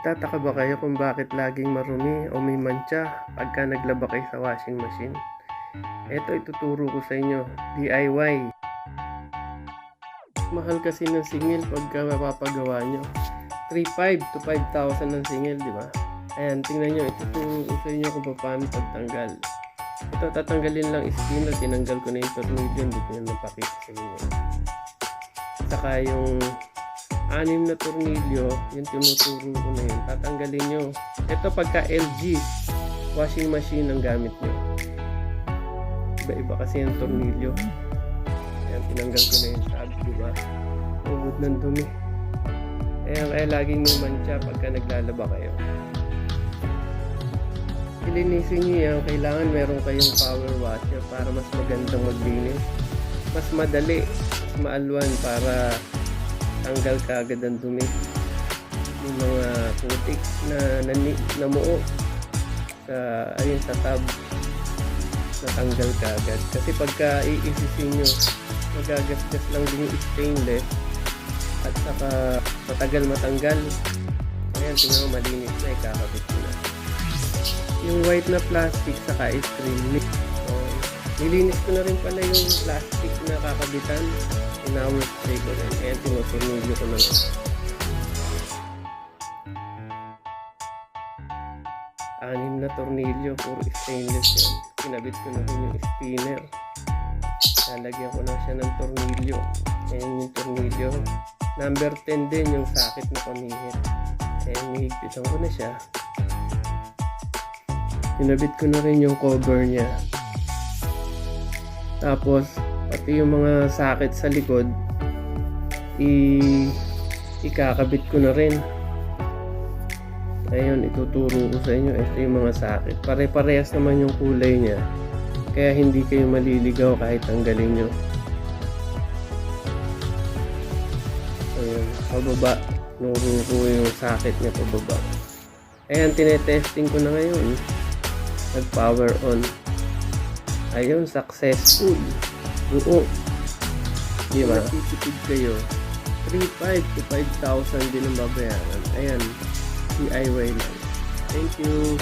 Nagtataka ba kayo kung bakit laging marumi o may mancha pagka naglaba kayo sa washing machine? Ito ituturo ko sa inyo, DIY. Mahal kasi ng singil pagka mapapagawa nyo. 3,500 to 5,000 ng singil, di ba? Ayan, tingnan nyo, ituturo ko sa inyo kung paano pagtanggal. Ito, tatanggalin lang spinner, tinanggal ko na yung tornilyo, hindi ko na napakita sa inyo. Saka yung 6 na tornilyo, yung tinuturo ko na yun, tatanggalin nyo. Ito pagka LG washing machine ang gamit nyo. Iba-iba kasi yung tornilyo. Ayan, tinanggal ko na yung tab, diba? Ubod ng dumi. Ayan, kaya laging may mancha pagka naglalaba kayo. Ilinisin nyo yan, kailangan meron kayong power washer para mas magandang maglinis. Mas madali, mas maalwan para tanggal ka agad ang dumi. Yung mga putik na namuo sa tab, natanggal ka agad. Kasi pagka iisisin nyo, magagasgas lang din yung stainless at saka matagal matanggal. Ayan, tingnan mo, malinis na, ikakabit ko na. Yung white na plastic saka screen mix. So, nilinis ko na rin pala yung plastic na kakabitan. Inhour spray ko rin. Ayan, tinuturnilyo ko na rin. Anim na tornilyo, puro stainless yun. Kinabit ko na rin yung spinner. Lalagyan ko na siya ng tornilyo. Ayan yung tornilyo. Number 10 din yung sakit na panihit. Ayan, hihigpitan ko na siya. Kinabit ko na rin yung cover niya. Tapos, pati yung mga sakit sa likod, ikakabit ko na rin. Ayun, ituturo ko sa inyo. Ito yung mga sakit. Pare-parehas naman yung kulay niya. Kaya hindi kayo maliligaw kahit tanggalin nyo. Ayun, pababa. Nuro ko yung sakit niya pababa. Ayan, tinetesting ko na ngayon. Nag-power on. Ayun, successful. Buo. Diba? Titipid kayo. 3,500 to 5,000 din ang babayaran. Ayan. DIY lang. Thank you.